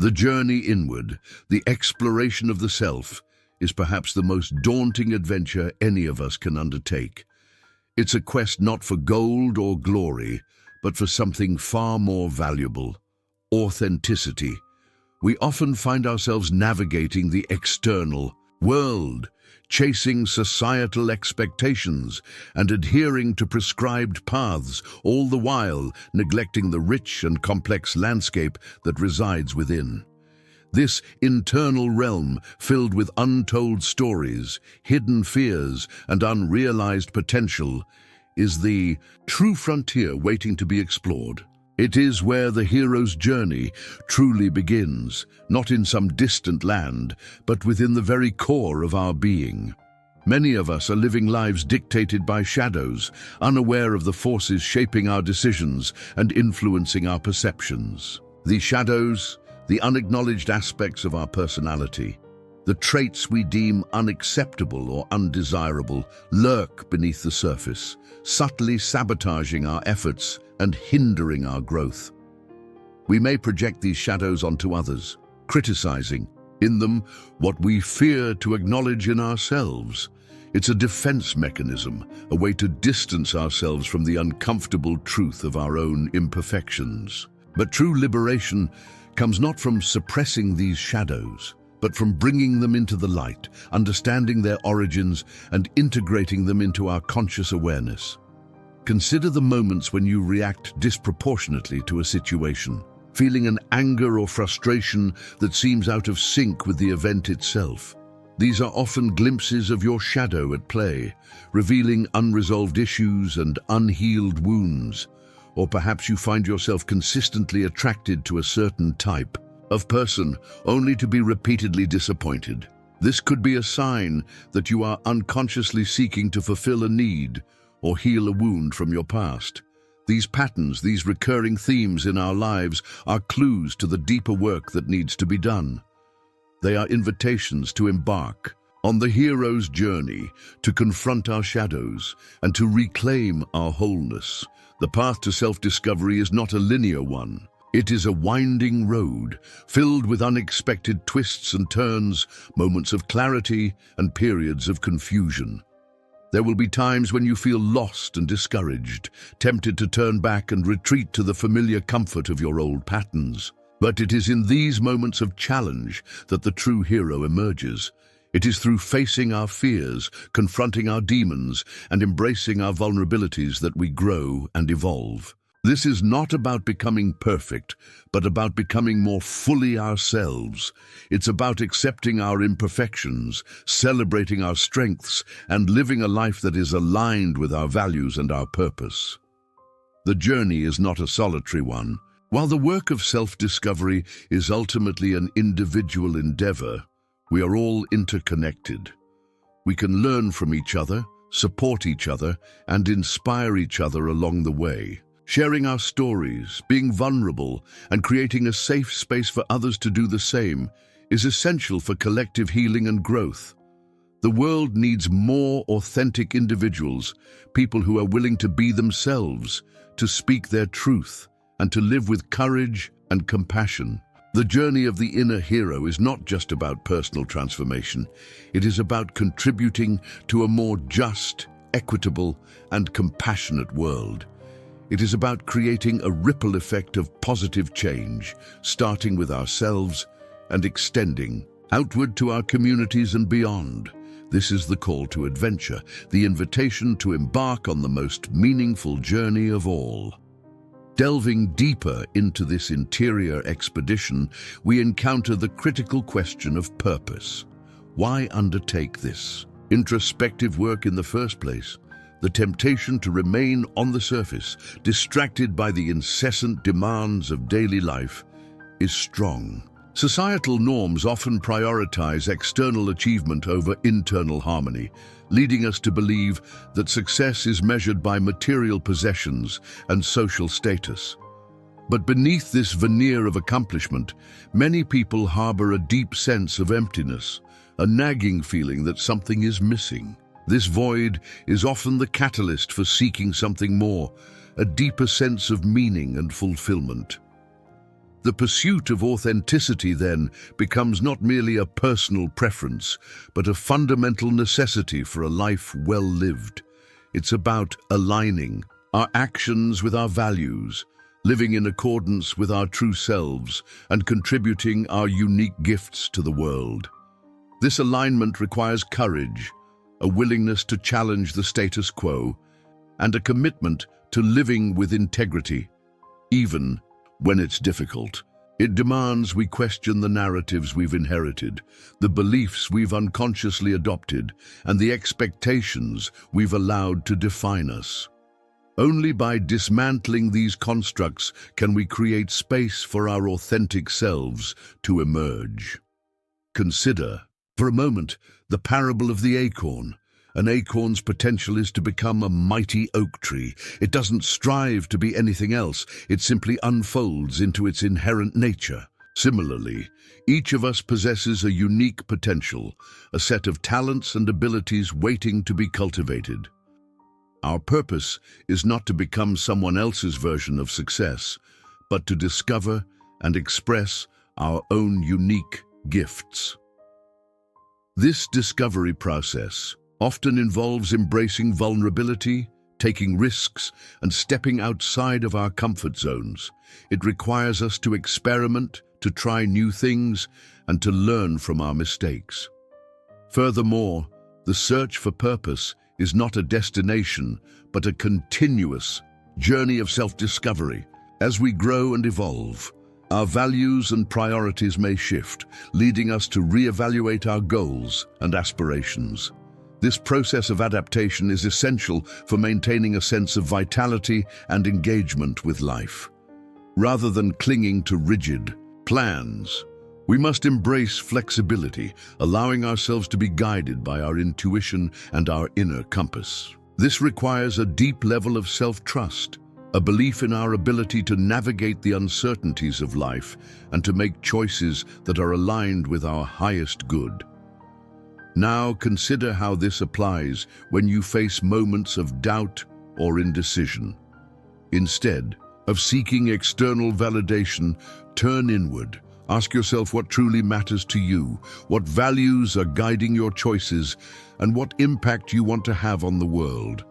The journey inward, the exploration of the self, is perhaps the most daunting adventure any of us can undertake. It's a quest not for gold or glory, but for something far more valuable: authenticity. We often find ourselves navigating the external world, chasing societal expectations and adhering to prescribed paths, all the while neglecting the rich and complex landscape that resides within. This internal realm, filled with untold stories, hidden fears, and unrealized potential, is the true frontier waiting to be explored. It is where the hero's journey truly begins, not in some distant land, but within the very core of our being. Many of us are living lives dictated by shadows, unaware of the forces shaping our decisions and influencing our perceptions. These shadows, the unacknowledged aspects of our personality, the traits we deem unacceptable or undesirable, lurk beneath the surface, subtly sabotaging our efforts and hindering our growth. We may project these shadows onto others, criticizing in them what we fear to acknowledge in ourselves. It's a defense mechanism, a way to distance ourselves from the uncomfortable truth of our own imperfections. But true liberation comes not from suppressing these shadows, but from bringing them into the light, understanding their origins, and integrating them into our conscious awareness. Consider the moments when you react disproportionately to a situation, feeling an anger or frustration that seems out of sync with the event itself. These are often glimpses of your shadow at play, revealing unresolved issues and unhealed wounds. Or perhaps you find yourself consistently attracted to a certain type of person, only to be repeatedly disappointed. This could be a sign that you are unconsciously seeking to fulfill a need or heal a wound from your past. These patterns, these recurring themes in our lives, are clues to the deeper work that needs to be done. They are invitations to embark on the hero's journey, to confront our shadows and to reclaim our wholeness. The path to self-discovery is not a linear one. It is a winding road, filled with unexpected twists and turns, moments of clarity and periods of confusion. There will be times when you feel lost and discouraged, tempted to turn back and retreat to the familiar comfort of your old patterns. But it is in these moments of challenge that the true hero emerges. It is through facing our fears, confronting our demons, and embracing our vulnerabilities that we grow and evolve. This is not about becoming perfect, but about becoming more fully ourselves. It's about accepting our imperfections, celebrating our strengths, and living a life that is aligned with our values and our purpose. The journey is not a solitary one. While the work of self-discovery is ultimately an individual endeavor, we are all interconnected. We can learn from each other, support each other, and inspire each other along the way. Sharing our stories, being vulnerable, and creating a safe space for others to do the same is essential for collective healing and growth. The world needs more authentic individuals, people who are willing to be themselves, to speak their truth, and to live with courage and compassion. The journey of the inner hero is not just about personal transformation. It is about contributing to a more just, equitable, and compassionate world. It is about creating a ripple effect of positive change, starting with ourselves and extending outward to our communities and beyond. This is the call to adventure, the invitation to embark on the most meaningful journey of all. Delving deeper into this interior expedition, we encounter the critical question of purpose. Why undertake this introspective work in the first place? The temptation to remain on the surface, distracted by the incessant demands of daily life, is strong. Societal norms often prioritize external achievement over internal harmony, leading us to believe that success is measured by material possessions and social status. But beneath this veneer of accomplishment, many people harbor a deep sense of emptiness, a nagging feeling that something is missing. This void is often the catalyst for seeking something more, a deeper sense of meaning and fulfillment. The pursuit of authenticity, then, becomes not merely a personal preference, but a fundamental necessity for a life well lived. It's about aligning our actions with our values, living in accordance with our true selves, and contributing our unique gifts to the world. This alignment requires courage, a willingness to challenge the status quo, and a commitment to living with integrity, even when it's difficult. It demands we question the narratives we've inherited, the beliefs we've unconsciously adopted, and the expectations we've allowed to define us. Only by dismantling these constructs can we create space for our authentic selves to emerge. Consider, for a moment, the parable of the acorn. An acorn's potential is to become a mighty oak tree. It doesn't strive to be anything else. It simply unfolds into its inherent nature. Similarly, each of us possesses a unique potential, a set of talents and abilities waiting to be cultivated. Our purpose is not to become someone else's version of success, but to discover and express our own unique gifts. This discovery process often involves embracing vulnerability, taking risks, and stepping outside of our comfort zones. It requires us to experiment, to try new things, and to learn from our mistakes. Furthermore, the search for purpose is not a destination, but a continuous journey of self-discovery. As we grow and evolve, our values and priorities may shift, leading us to reevaluate our goals and aspirations. This process of adaptation is essential for maintaining a sense of vitality and engagement with life. Rather than clinging to rigid plans, we must embrace flexibility, allowing ourselves to be guided by our intuition and our inner compass. This requires a deep level of self-trust, a belief in our ability to navigate the uncertainties of life and to make choices that are aligned with our highest good. Now consider how this applies when you face moments of doubt or indecision. Instead of seeking external validation, turn inward. Ask yourself what truly matters to you, what values are guiding your choices, and what impact you want to have on the world.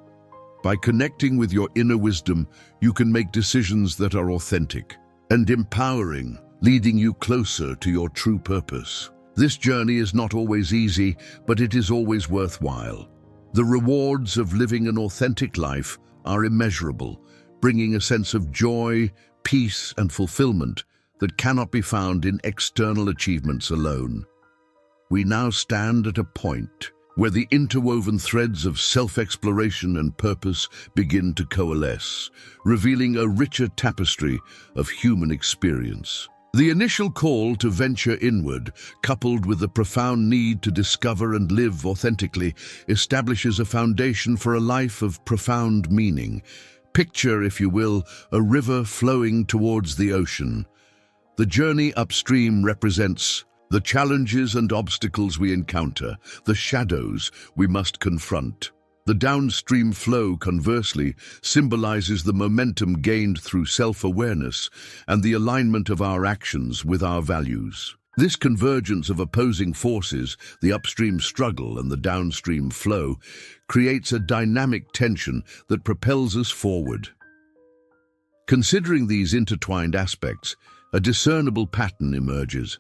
By connecting with your inner wisdom, you can make decisions that are authentic and empowering, leading you closer to your true purpose. This journey is not always easy, but it is always worthwhile. The rewards of living an authentic life are immeasurable, bringing a sense of joy, peace, and fulfillment that cannot be found in external achievements alone. We now stand at a point where the interwoven threads of self-exploration and purpose begin to coalesce, revealing a richer tapestry of human experience. The initial call to venture inward, coupled with the profound need to discover and live authentically, establishes a foundation for a life of profound meaning. Picture, if you will, a river flowing towards the ocean. The journey upstream represents the challenges and obstacles we encounter, the shadows we must confront. The downstream flow, conversely, symbolizes the momentum gained through self-awareness and the alignment of our actions with our values. This convergence of opposing forces, the upstream struggle and the downstream flow, creates a dynamic tension that propels us forward. Considering these intertwined aspects, a discernible pattern emerges.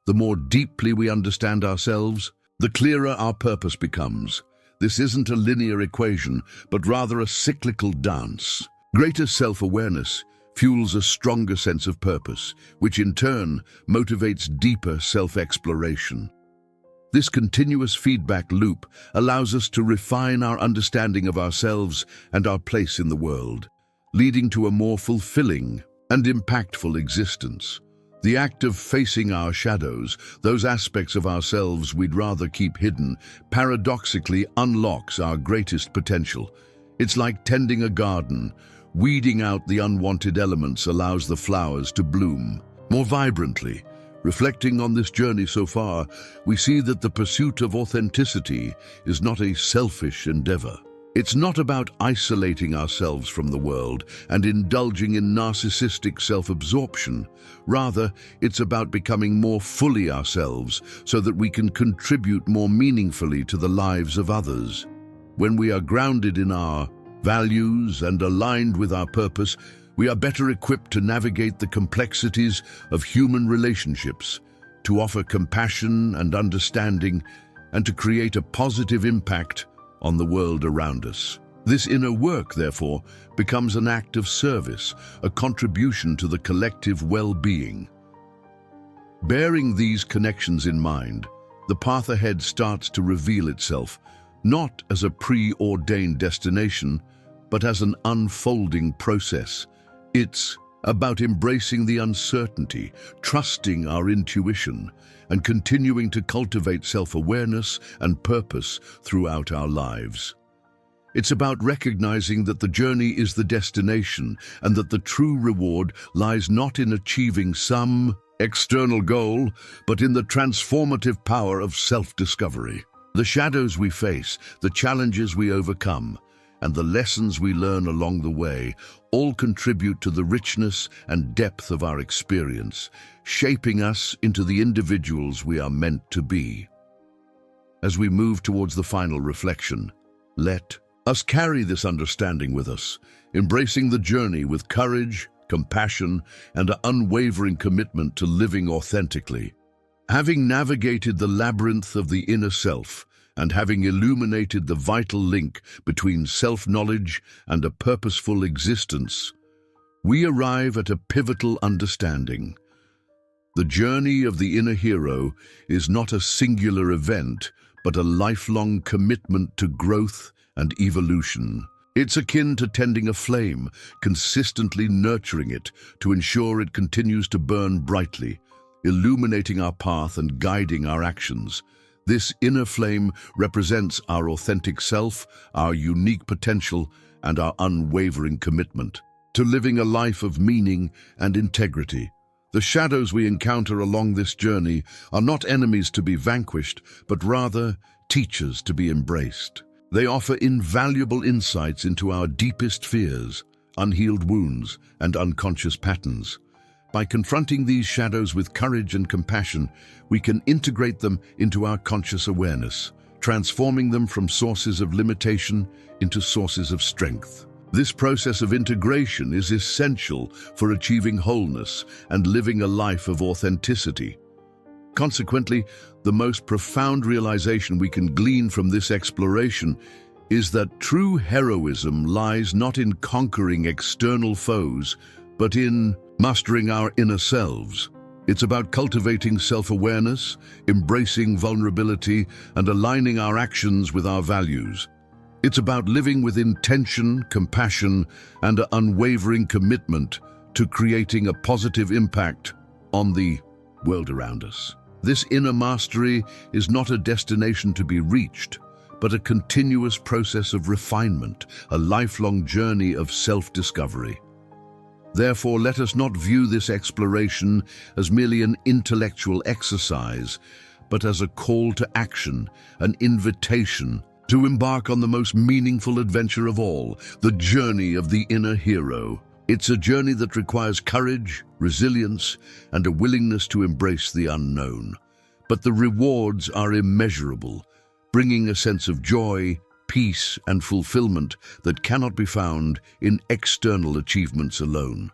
The more deeply we understand ourselves, the clearer our purpose becomes. This isn't a linear equation, but rather a cyclical dance. Greater self-awareness fuels a stronger sense of purpose, which in turn motivates deeper self-exploration. This continuous feedback loop allows us to refine our understanding of ourselves and our place in the world, leading to a more fulfilling and impactful existence. The act of facing our shadows, those aspects of ourselves we'd rather keep hidden, paradoxically unlocks our greatest potential. It's like tending a garden. Weeding out the unwanted elements allows the flowers to bloom more vibrantly. Reflecting on this journey so far, we see that the pursuit of authenticity is not a selfish endeavor. It's not about isolating ourselves from the world and indulging in narcissistic self-absorption. Rather, it's about becoming more fully ourselves so that we can contribute more meaningfully to the lives of others. When we are grounded in our values and aligned with our purpose, we are better equipped to navigate the complexities of human relationships, to offer compassion and understanding, and to create a positive impact on the world around us. This inner work, therefore, becomes an act of service, a contribution to the collective well-being. Bearing these connections in mind, the path ahead starts to reveal itself, not as a preordained destination, but as an unfolding process. It's about embracing the uncertainty, trusting our intuition, and continuing to cultivate self-awareness and purpose throughout our lives. It's about recognizing that the journey is the destination and that the true reward lies not in achieving some external goal, but in the transformative power of self-discovery. The shadows we face, the challenges we overcome, and the lessons we learn along the way all contribute to the richness and depth of our experience, shaping us into the individuals we are meant to be. As we move towards the final reflection, let us carry this understanding with us, embracing the journey with courage, compassion, and an unwavering commitment to living authentically. Having navigated the labyrinth of the inner self, and having illuminated the vital link between self-knowledge and a purposeful existence, we arrive at a pivotal understanding. The journey of the inner hero is not a singular event, but a lifelong commitment to growth and evolution. It's akin to tending a flame, consistently nurturing it to ensure it continues to burn brightly, illuminating our path and guiding our actions. This inner flame represents our authentic self, our unique potential, and our unwavering commitment to living a life of meaning and integrity. The shadows we encounter along this journey are not enemies to be vanquished, but rather teachers to be embraced. They offer invaluable insights into our deepest fears, unhealed wounds, and unconscious patterns. By confronting these shadows with courage and compassion, we can integrate them into our conscious awareness, transforming them from sources of limitation into sources of strength. This process of integration is essential for achieving wholeness and living a life of authenticity. Consequently, the most profound realization we can glean from this exploration is that true heroism lies not in conquering external foes, but in mastering our inner selves. It's about cultivating self-awareness, embracing vulnerability, and aligning our actions with our values. It's about living with intention, compassion, and an unwavering commitment to creating a positive impact on the world around us. This inner mastery is not a destination to be reached, but a continuous process of refinement, a lifelong journey of self-discovery. Therefore, let us not view this exploration as merely an intellectual exercise, but as a call to action, an invitation to embark on the most meaningful adventure of all, the journey of the inner hero. It's a journey that requires courage, resilience, and a willingness to embrace the unknown. But the rewards are immeasurable, bringing a sense of joy, peace, and fulfillment that cannot be found in external achievements alone.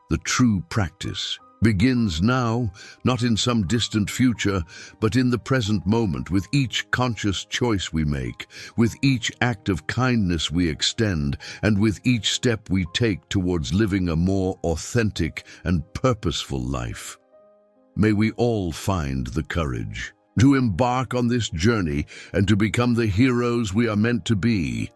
The true practice begins now, not in some distant future, but in the present moment, with each conscious choice we make, with each act of kindness we extend, and with each step we take towards living a more authentic and purposeful life. May we all find the courage to embark on this journey and to become the heroes we are meant to be.